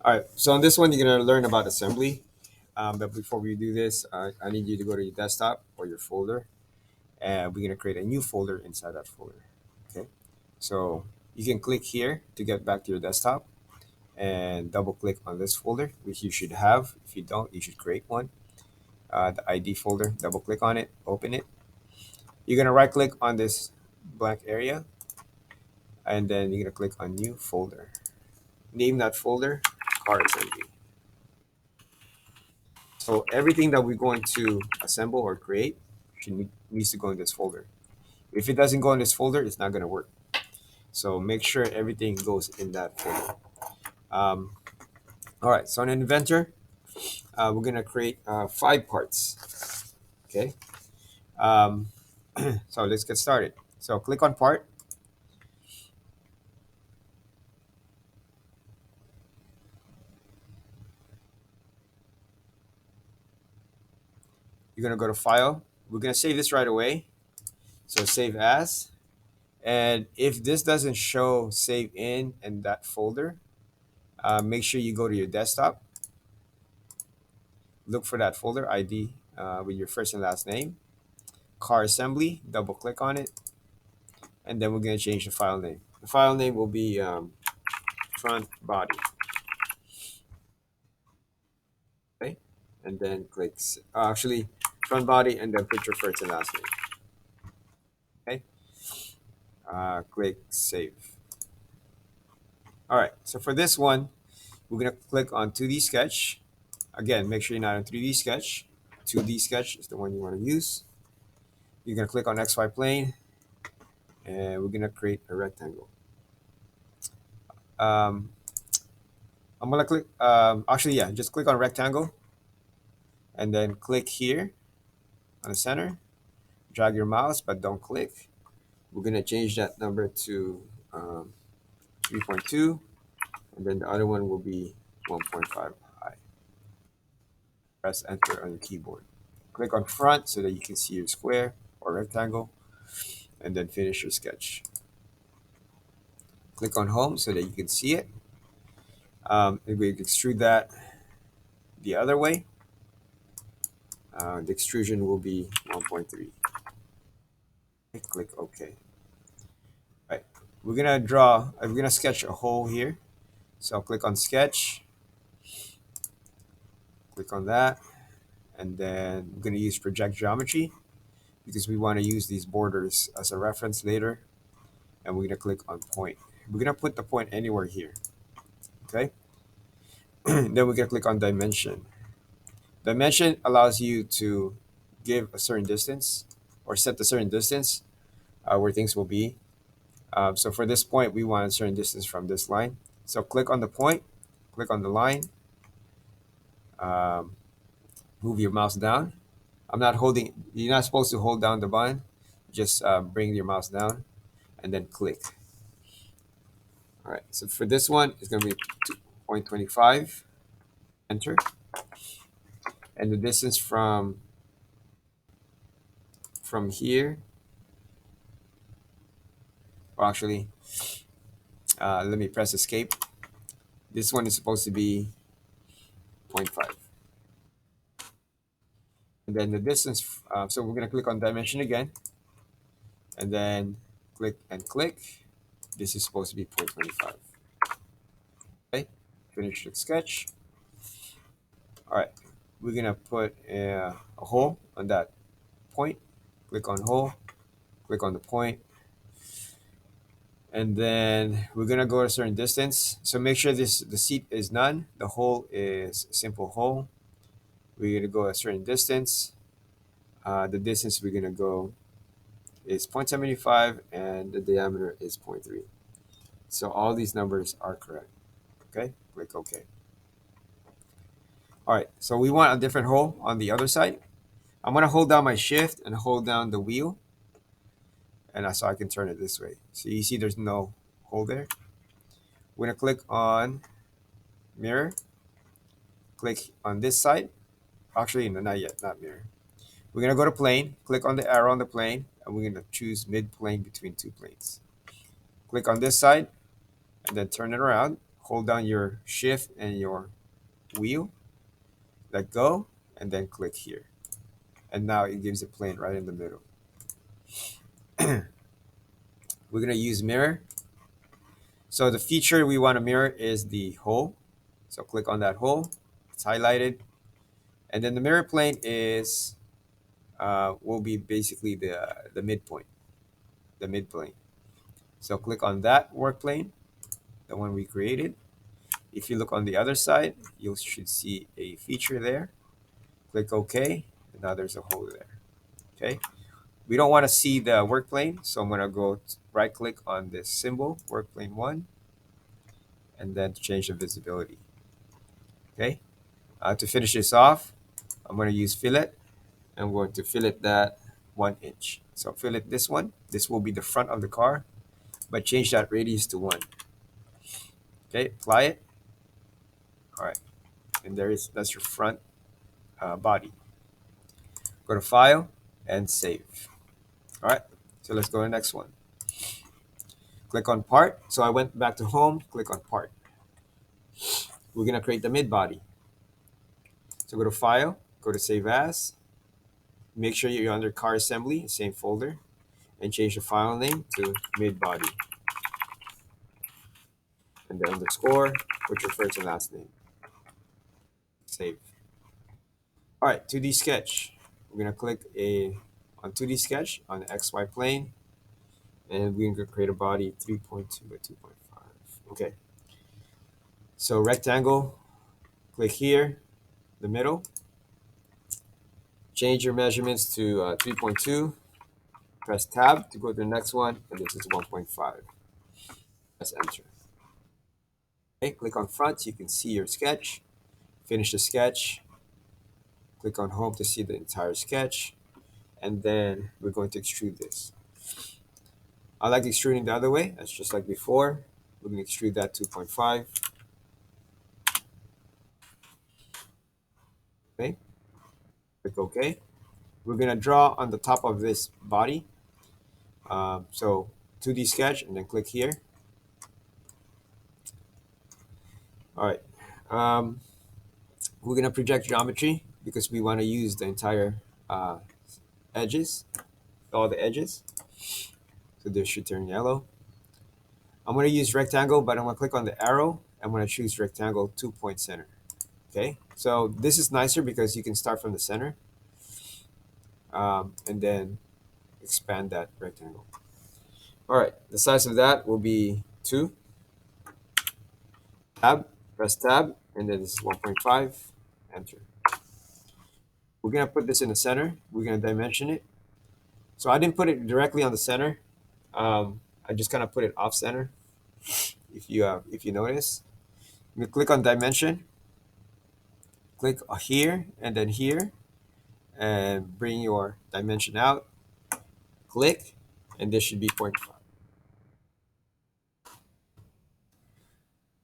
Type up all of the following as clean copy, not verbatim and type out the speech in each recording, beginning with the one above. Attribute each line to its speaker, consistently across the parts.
Speaker 1: All right, so on this one, you're gonna learn about assembly. But before we do this, I need you to go to your desktop or your folder, and we're gonna create a new folder inside that folder. Okay, so you can click here to get back to your desktop, and double click on this folder, which you should have. If you don't, you should create one. The ID folder, double click on it, open it. You're gonna right click on this blank area, and then you're gonna click on new folder. Name that folder car assembly. So everything that we're going to assemble or create needs to go in this folder. If it doesn't go in this folder, it's not going to work. So make sure everything goes in that folder. Um, all right, so on Inventor, we're going to create 5 parts. Okay, um, so let's get started. So click on part. You're going to go to File. We're going to save this right away. So save as. And if this doesn't show save in that folder, make sure you go to your desktop, look for that folder ID with your first and last name, car assembly, double click on it, and then we're going to change the file name. The file name will be front body. Okay, and then click actually front body, and then put your first and last name. Okay, click save. All right, so for this one, we're going to click on 2D sketch. Again, make sure you're not on 3D sketch. 2D sketch is the one you want to use. You're going to click on XY plane, and we're going to create a rectangle. Um, I'm gonna click, actually, yeah, just click on rectangle and then click here on the center, drag your mouse, but don't click. We're gonna change that number to 3.2, and then the other one will be 1.5 high. Press enter on your keyboard. Click on front so that you can see your square or rectangle, and then finish your sketch. Click on home so that you can see it. And we extrude that the other way. The extrusion will be 1.3. Click OK. Right. We're gonna sketch a hole here. So click on sketch, click on that, and then we're gonna use project geometry because we want to use these borders as a reference later. And we're gonna click on point. We're gonna put the point anywhere here. Okay. Then we're gonna click on dimension. Dimension allows you to give a certain distance or set a certain distance where things will be. So for this point, we want a certain distance from this line. So click on the point, click on the line, um, move your mouse down. I'm not holding, you're not supposed to hold down the button. Just bring your mouse down and then click. All right, so for this one, it's gonna be 2.25, enter. And the distance from here, well actually, let me press escape. This one is supposed to be zero point 0.5. And then the distance, so we're gonna click on dimension again, and then click and click. This is supposed to be 0.25. Okay, finish the sketch. All right, we're gonna put a hole on that point. Click on hole, click on the point, and then we're gonna go a certain distance. So make sure the seat is none. The hole is a simple hole. We're gonna go a certain distance. The distance we're gonna go is 0.75, and the diameter is 0.3. So all these numbers are correct. Okay, click OK. All right, so we want a different hole on the other side. I'm gonna hold down my shift and hold down the wheel, and so I can turn it this way. So you see there's no hole there. We're gonna click on mirror, click on this side. Actually, no, not yet, not mirror. We're gonna go to plane, click on the arrow on the plane, and we're gonna choose mid plane between two planes. Click on this side, and then turn it around. hold down your shift and your wheel, let go, and then click here. And now it gives a plane right in the middle. We're gonna use mirror. So the feature we want to mirror is the hole. So click on that hole. It's highlighted. And then the mirror plane is will be basically the midpoint, the mid plane. So click on that work plane, the one we created. If you look on the other side, you should see a feature there. Click OK, and now there's a hole there. Okay. We don't want to see the work plane, so I'm gonna go right click on this symbol, work plane one, and then change the visibility. Okay. To finish this off, I'm going to use fillet. I'm going to fillet that 1 inch. So fillet this one. This will be the front of the car, but change that radius to 1. Okay, apply it. All right, and that's your front body. Go to File and Save. All right, so let's go to the next one. Click on Part. So I went back to Home. Click on Part. We're going to create the mid body. So go to File. Go to Save As. Make sure you're under Car Assembly, same folder, and change the file name to mid body. And then underscore, put your first and last name. Save. All right, 2D sketch. We're gonna click on 2D sketch on the XY plane, and we're gonna create a body 3.2 by 2.5. Okay. So rectangle, click here, the middle. Change your measurements to 3.2. Press Tab to go to the next one, and this is 1.5. Press Enter. Okay, click on front so you can see your sketch. Finish the sketch. Click on Home to see the entire sketch. And then we're going to extrude this. I like extruding the other way. That's just like before. We're going to extrude that 2.5. Okay. Click OK. We're going to draw on the top of this body. So 2D sketch and then click here. All right. We're going to project geometry because we want to use the entire edges, all the edges. So this should turn yellow. I'm going to use rectangle, but I'm going to click on the arrow. I'm going to choose rectangle 2-point center. Okay, so this is nicer because you can start from the center and then expand that rectangle. All right, the size of that will be 2. Tab, press tab, and then this is 1.5. Enter. We're going to put this in the center. We're going to dimension it. So I didn't put it directly on the center. I just kind of put it off center. If you notice, you click on dimension, click here and then here, and bring your dimension out. Click, and this should be 0.5.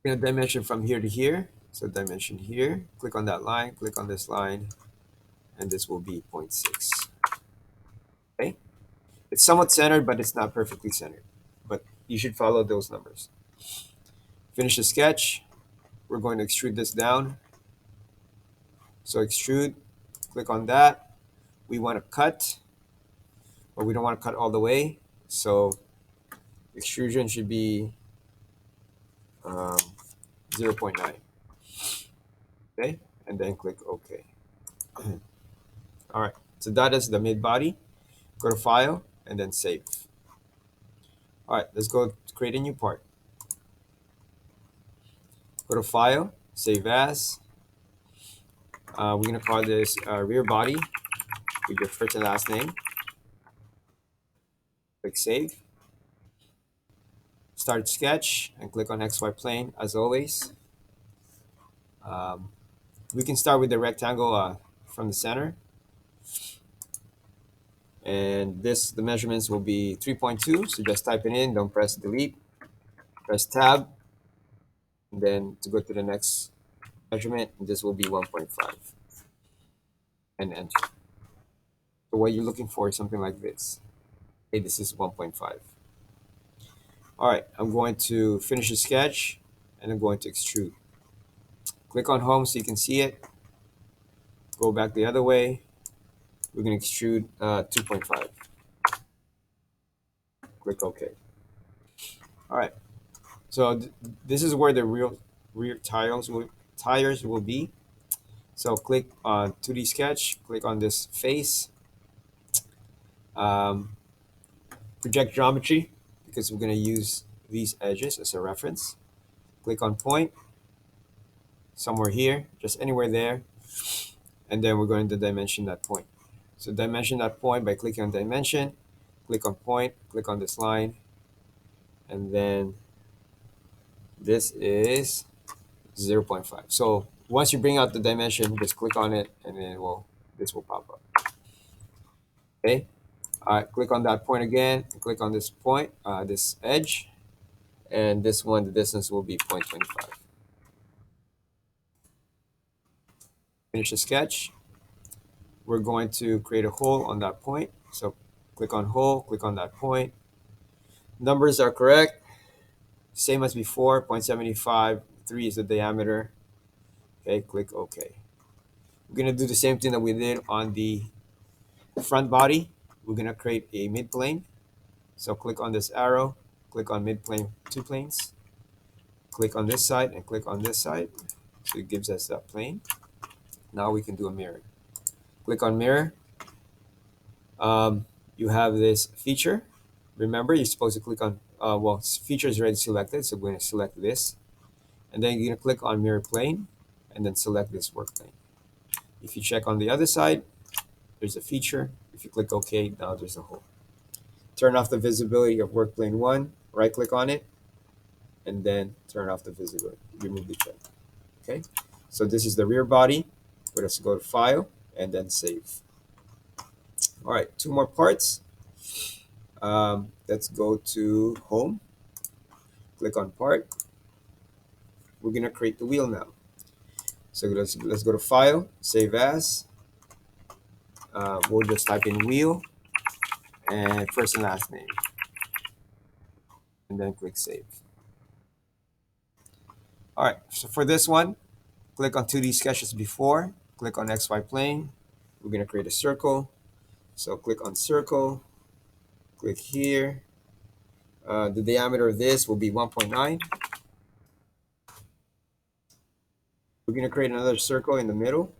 Speaker 1: We're gonna dimension from here to here. So dimension here. Click on that line. Click on this line, and this will be 0.6. Okay, it's somewhat centered, but it's not perfectly centered. But you should follow those numbers. Finish the sketch. We're going to extrude this down. So extrude. Click on that. We want to cut, but we don't want to cut all the way. So extrusion should be 0.9. Okay, and then click OK. All right, so that is the mid body. Go to File and then Save. All right, let's go create a new part. Go to File, Save As. We're going to call this rear body with your first and last name. Click Save. Start sketch and click on XY plane as always. We can start with the rectangle from the center. And the measurements will be 3.2. So just type it in, don't press delete. Press tab. And then to go to the next measurement, this will be 1.5. And enter. So what you're looking for is something like this. Okay, this is 1.5. All right, I'm going to finish the sketch and I'm going to extrude. Click on home so you can see it. Go back the other way. We're going to extrude 2.5. Click OK. All right. So this is where the rear tires will be. So click on 2D sketch. Click on this face. Um, project geometry because we're going to use these edges as a reference. Click on point somewhere here, just anywhere there, and then we're going to dimension that point. So dimension that point by clicking on dimension, click on point, click on this line, and then this is 0 0.5. So once you bring out the dimension, just click on it and then this will pop up. Okay. All right, click on that point again, and click on this point, this edge, and this one, the distance will be 0.25. Finish the sketch. We're going to create a hole on that point. So click on hole, click on that point. Numbers are correct. Same as before, 0.75, 3 is the diameter. Okay, click OK. We're going to do the same thing that we did on the front body. We're going to create a midplane. So click on this arrow, click on midplane, two planes. Click on this side and click on this side. So it gives us that plane. Now we can do a mirror. Click on mirror. You have this feature. Remember, you're supposed to click on, feature is already selected, so we're going to select this. And then you're going to click on mirror plane, and then select this work plane. If you check on the other side, there's a feature. If you click OK, now there's a hole. Turn off the visibility of work plane 1, right click on it, and then turn off the visibility. Remove the check. Okay, so this is the rear body. Let's go to File, and then Save. All right, two more parts. Let's go to Home. Click on Part. We're gonna create the wheel now. So let's go to File, Save As. We'll just type in wheel and first and last name, and then click Save. All right. So for this one, click on 2D sketches before. Click on XY plane. We're gonna create a circle. So click on circle. Click here. The diameter of this will be 1.9. We're going to create another circle in the middle,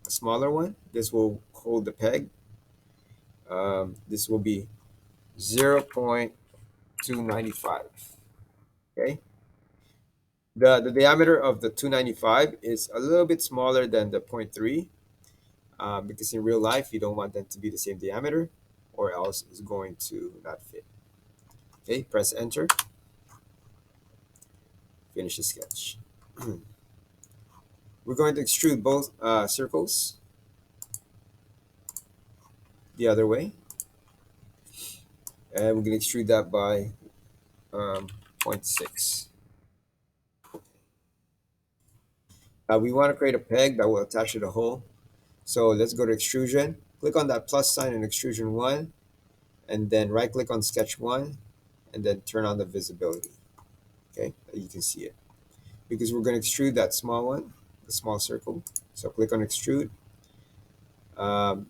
Speaker 1: a smaller one. This will hold the peg. This will be 0.295. Okay. The diameter of the 295 is a little bit smaller than the zero point 0.3 because in real life, you don't want them to be the same diameter or else it's going to not fit. Okay, press enter. Finish the sketch. We're going to extrude both circles the other way. And we're going to extrude that by 0.6. We want to create a peg that will attach to the hole. So let's go to extrusion. Click on that plus sign in extrusion 1, and then right click on sketch 1, and then turn on the visibility. Okay, you can see it. Because we're going to extrude that small one, the small circle. So click on extrude.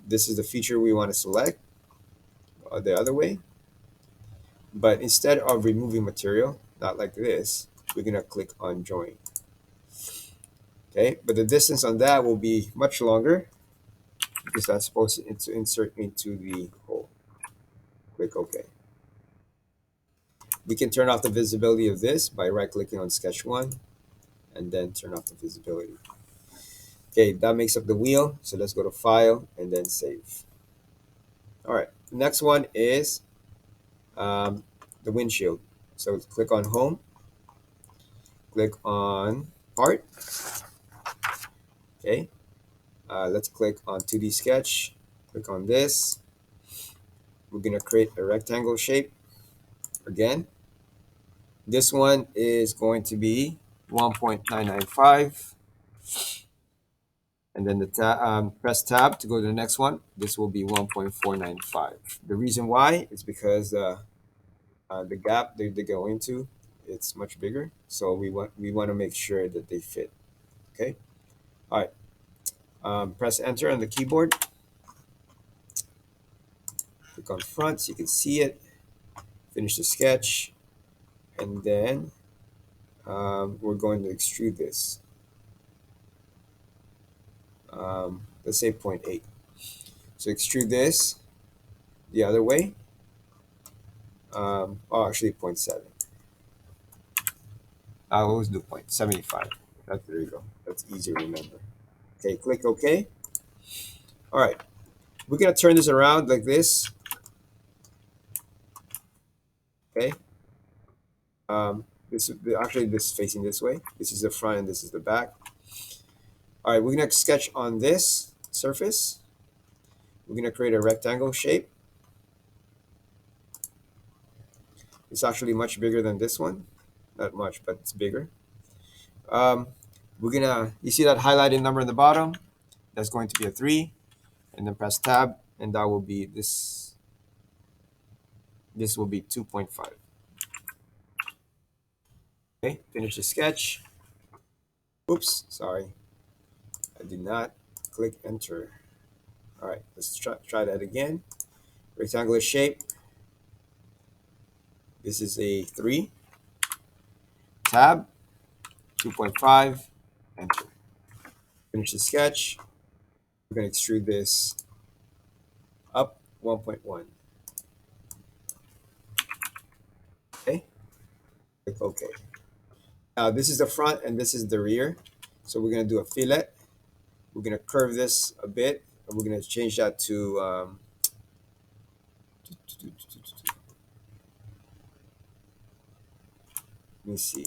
Speaker 1: This is the feature we want to select the other way. But instead of removing material, not like this, we're going to click on join. Okay, but the distance on that will be much longer because that's supposed to insert into the hole. Click OK. We can turn off the visibility of this by right-clicking on Sketch 1 and then turn off the visibility. Okay, that makes up the wheel. So let's go to File and then Save. All right, the next one is the windshield. So click on Home, click on Part. Okay, let's click on 2D Sketch. Click on this. We're going to create a rectangle shape again. This one is going to be 1.995. And then press tab to go to the next one. This will be 1.495. The reason why is because the gap they go into it's much bigger. So we want to make sure that they fit. Okay. All right. Press enter on the keyboard. Click on front so you can see it. Finish the sketch, and then we're going to extrude this. Let's say point 0.8. So extrude this the other way. Oh, actually 0.7. I always do 0.75. There you go. That's easy to remember. Okay, click OK. All right, we're gonna turn this around like this. Okay. This is actually this is facing this way. This is the front and this is the back. All right, we're gonna sketch on this surface. We're gonna create a rectangle shape. It's actually much bigger than this one. Not much, but it's bigger. Um, you see that highlighted number in the bottom? That's going to be a 3. And then press tab, and that will be this. This will be 2.5. Okay, finish the sketch. Oops, sorry. I did not click enter. All right, let's try that again. Rectangular shape. This is a 3. Tab, 2.5, enter. Finish the sketch. We're going to extrude this up 1.1. Okay, click OK. Now this is the front and this is the rear. So we're going to do a fillet. We're going to curve this a bit, and we're going to change that to let me see.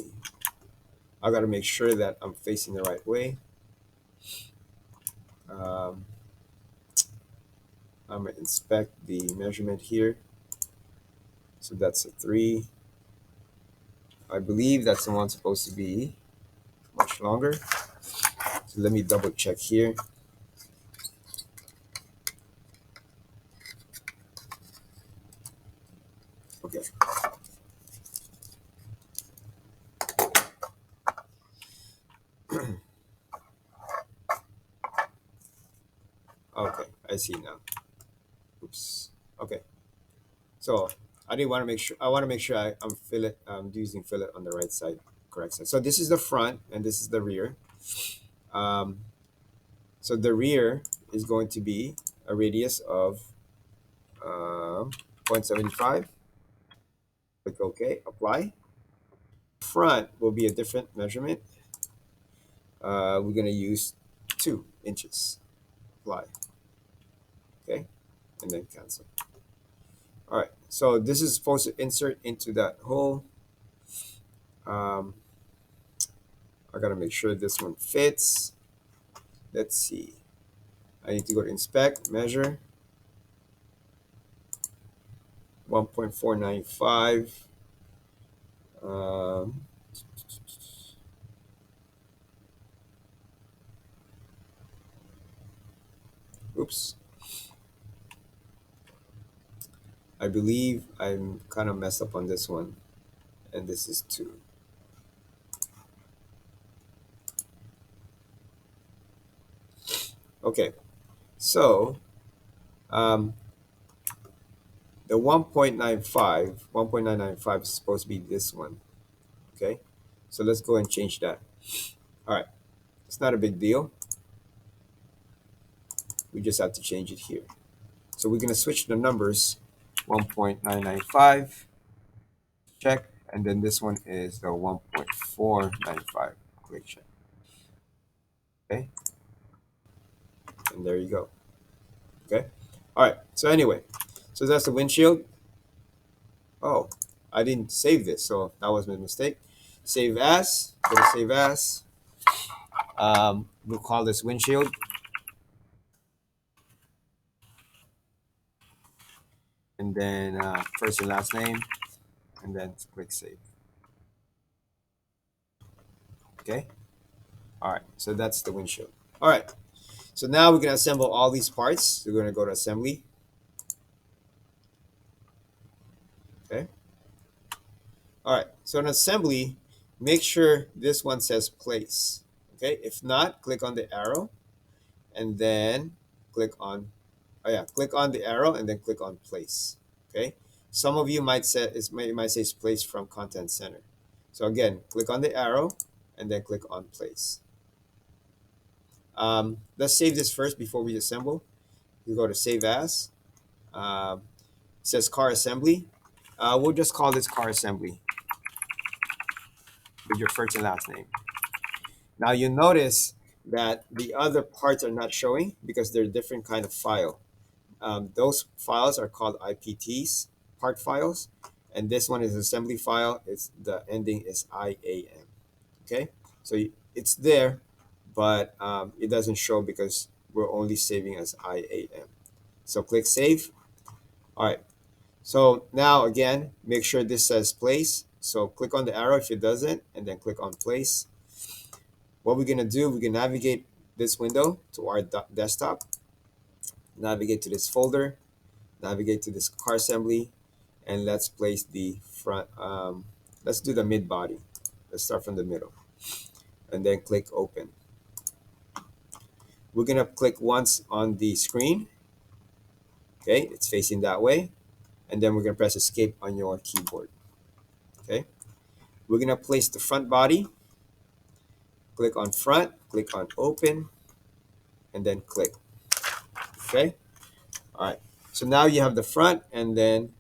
Speaker 1: I got to make sure that I'm facing the right way. Um, I'm going to inspect the measurement here. So that's a 3. I believe that's the one supposed to be much longer. So let me double check here. Okay. Okay, I see now. Oops. Okay. So I didn't want to make sure. I want to make sure I'm using fillet on the right side, correct side. So this is the front and this is the rear. Um, so the rear is going to be a radius of 0.75. Click OK. Apply. Front will be a different measurement. We're going to use 2 inches. Apply. Okay, and then cancel. All right. So this is supposed to insert into that hole. Um, I gotta make sure this one fits. Let's see. I need to go to inspect, measure. 1.495. Um, oops. I believe I'm kind of messed up on this one. And this is 2. Okay. So um, the 1.995 is supposed to be this one. Okay. So let's go and change that. All right. It's not a big deal. We just have to change it here. So we're going to switch the numbers. 1.995. Check. And then this one is the 1.495. Click check. Okay. And there you go. Okay. All right. So anyway, so that's the windshield. Oh, I didn't save this. So that was my mistake. Save as. Go to save as. We'll call this windshield. And then first and last name. And then click save. Okay. All right. So that's the windshield. All right. So now we're going to assemble all these parts. We're going to go to assembly. Okay. All right. So in assembly, make sure this one says place. Okay, if not, click on the arrow and then click on, oh yeah, click on the arrow and then click on place. Okay, some of you might say might say place from content center. So again, click on the arrow and then click on place. Let's save this first before we assemble. You go to save as. Um, it says car assembly. We'll just call this car assembly with your first and last name. Now you notice that the other parts are not showing because they're a different kind of file. Those files are called IPTs, part files, and this one is assembly file. It's the ending is IAM. Okay, so it's there, but it doesn't show because we're only saving as IAM. So click save. All right. So now again, make sure this says place. So click on the arrow if it doesn't, and then click on place. What we're gonna do, we can navigate this window to our desktop, navigate to this folder, navigate to this car assembly, and let's place the front. Let's do the mid body. Let's start from the middle, and then click open. We're gonna click once on the screen. Okay, it's facing that way, and then we're gonna press escape on your keyboard. Okay, we're gonna place the front body. Click on front, click on open, and then click. Okay, all right. So now you have the front and then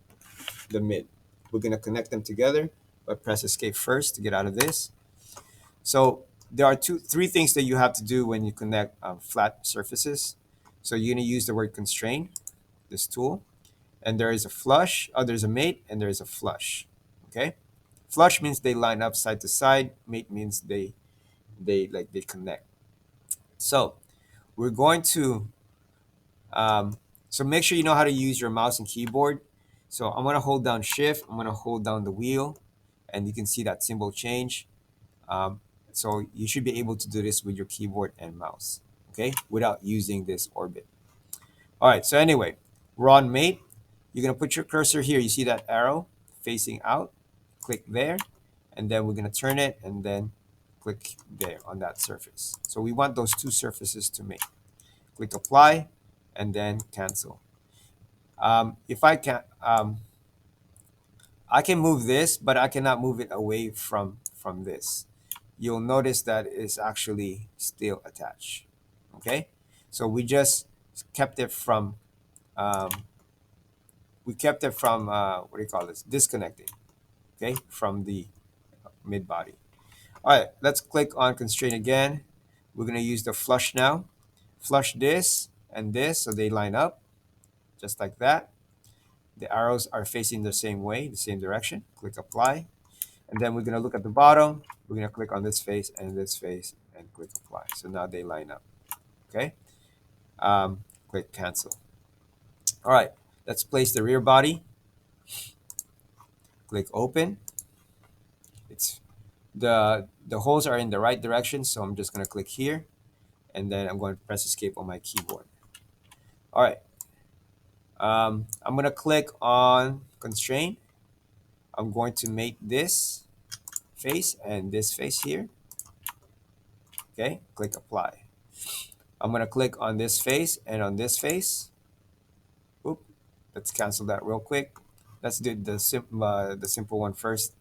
Speaker 1: the mid. We're gonna connect them together, but press escape first to get out of this. So there are three things that you have to do when you connect flat surfaces. So you're gonna use the word constrain, this tool, and there is a flush. Oh, there's a mate and there is a flush. Okay, flush means they line up side to side. Mate means they connect. So we're going to so make sure you know how to use your mouse and keyboard. So I'm gonna hold down Shift. I'm gonna hold down the wheel, and you can see that symbol change. Um, so you should be able to do this with your keyboard and mouse, okay, without using this orbit. All right. So anyway, we're on mate. You're gonna put your cursor here. You see that arrow facing out. Click there, and then we're gonna turn it, and then click there on that surface. So we want those two surfaces to mate. Click apply, and then cancel. If I can move this, but I cannot move it away from this. You'll notice that it's actually still attached. Okay, so we just kept it from um, what do you call this? Disconnecting. Okay, from the mid body. All right, let's click on constraint again. We're gonna use the flush now. Flush this and this so they line up just like that. The arrows are facing the same way, the same direction. Click apply. And then we're going to look at the bottom. We're going to click on this face and click apply. So now they line up. Okay. Click cancel. All right. Let's place the rear body. Click open. It's the holes are in the right direction. So I'm just going to click here. And then I'm going to press escape on my keyboard. All right. I'm going to click on constraint. I'm going to make this face and this face here. Okay, click apply. I'm gonna click on this face and on this face. Oop, let's cancel that real quick. Let's do the simple one first.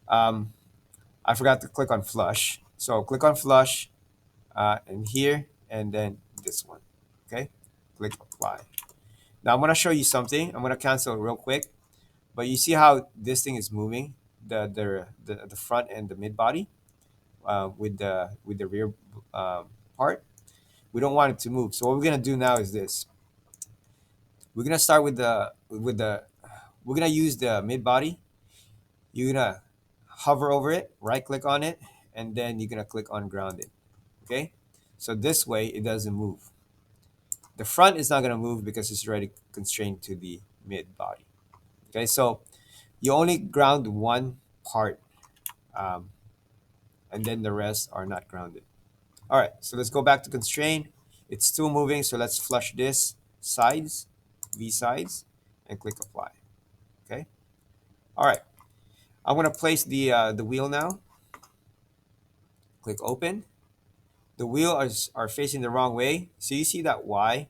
Speaker 1: Um, I forgot to click on flush. So click on flush and here and then this one. Okay, click apply. Now I'm gonna show you something. I'm gonna cancel real quick. But you see how this thing is moving, the front and the mid body with the rear part. We don't want it to move. So what we're gonna do now is this. We're gonna start with the we're gonna use the mid body. You're gonna hover over it, right click on it, and then you're gonna click on grounded. Okay? So this way it doesn't move. The front is not gonna move because it's already constrained to the mid body. Okay, so you only ground one part, um, and then the rest are not grounded. All right, so let's go back to constraint. It's still moving, so let's flush this V sides, and click apply. Okay. All right. I'm gonna place the wheel now. Click open. The wheel are facing the wrong way. So you see that Y,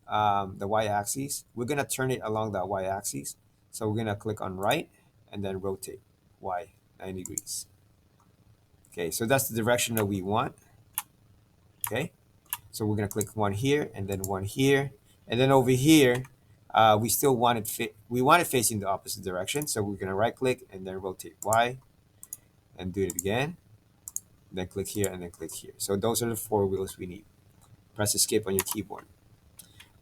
Speaker 1: the Y axis. We're gonna turn it along that Y axis. So we're gonna click on right and then rotate Y 90 degrees. Okay, so that's the direction that we want. Okay, so we're gonna click one here and then one here, and then over here, we still want it we want it facing the opposite direction. So we're gonna right click and then rotate Y and do it again. Then click here and then click here. So those are the four wheels we need. Press escape on your keyboard.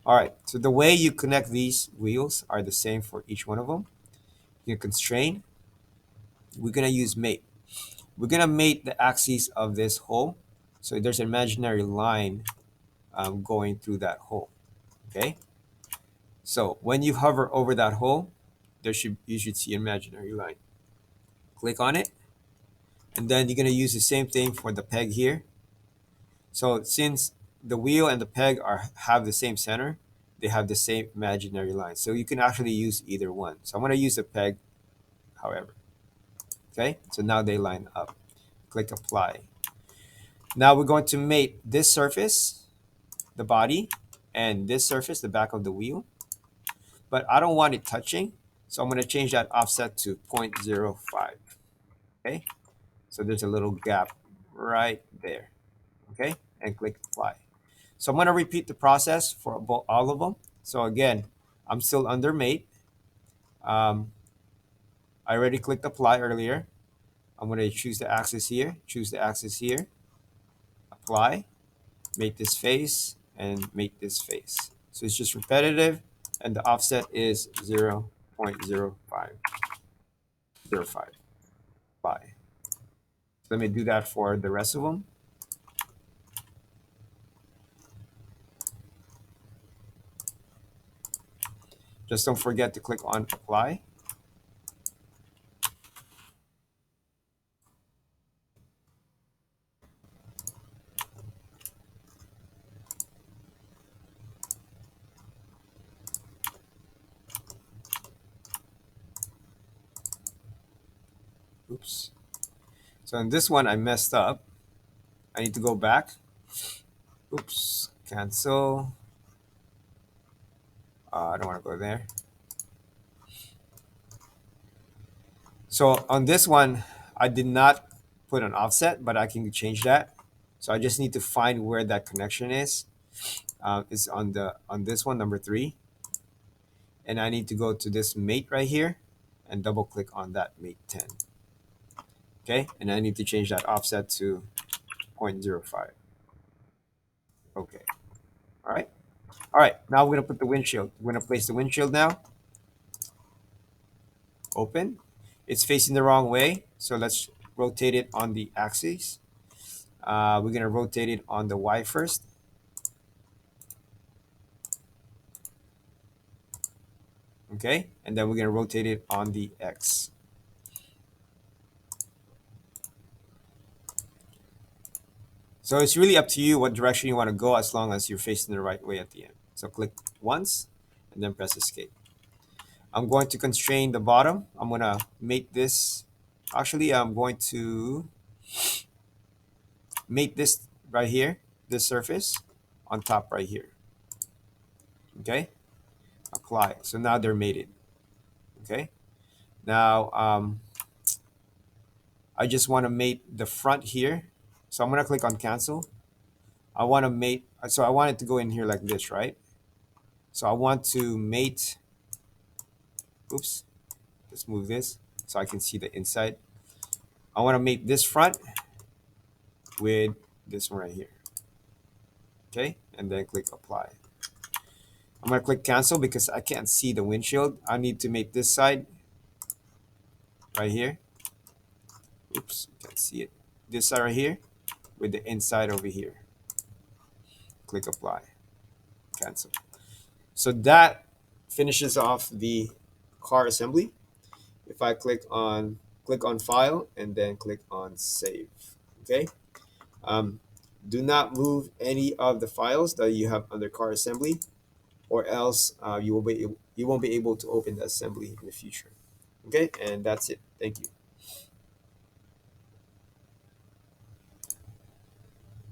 Speaker 1: All right, so the way you connect these wheels are the same for each one of them. You constrain. We're gonna use mate. We're gonna mate the axis of this hole. So there's an imaginary line going through that hole. Okay. So when you hover over that hole, you should see an imaginary line. Click on it, and then you're gonna use the same thing for the peg here. So since the wheel and the peg have the same center, they have the same imaginary line. So you can actually use either one. So I'm gonna use the peg, however. Okay, so now they line up. Click apply. Now we're going to mate this surface, the body, and this surface, the back of the wheel. But I don't want it touching, so I'm going to change that offset to 0.05. Okay, so there's a little gap right there. Okay, and click apply. So I'm going to repeat the process for all of them. So again, I'm still under mate. Um, I already clicked apply earlier. I'm going to choose the axis here, apply, make this face, and make this face. So it's just repetitive, and the offset is 0.05. Apply. Let me do that for the rest of them. Just don't forget to click on apply. Oops. So in this one, I messed up. I need to go back. Oops. Cancel. I don't want to go there. So on this one, I did not put an offset, but I can change that. So I just need to find where that connection is. It's on this one, number 3, and I need to go to this mate right here, and double click on that mate 10. Okay, and I need to change that offset to 0.05. Okay, all right. All right, now we're gonna put the windshield. We're gonna place the windshield now. Open. It's facing the wrong way, so let's rotate it on the axis. We're gonna rotate it on the Y first. Okay, and then we're gonna rotate it on the X. So it's really up to you what direction you want to go as long as you're facing the right way at the end. So click once and then press escape. I'm going to constrain the bottom. I'm going to make this, actually I'm going to make this right here, this surface on top right here. Okay, apply. So now they're mated. Okay, now I just want to mate the front here. So I'm going to click on cancel. I want to mate, so I want it to go in here like this, right? So I want to mate, oops, let's move this so I can see the inside. I want to mate this front with this one right here. Okay, and then click apply. I'm going to click cancel because I can't see the windshield. I need to make this side right here. Oops, can't see it. This side right here with the inside over here. Click apply, cancel. So that finishes off the car assembly. If I click on file and then click on save. Okay. Um, do not move any of the files that you have under car assembly, or else you won't be able to open the assembly in the future. Okay, and that's it. Thank you.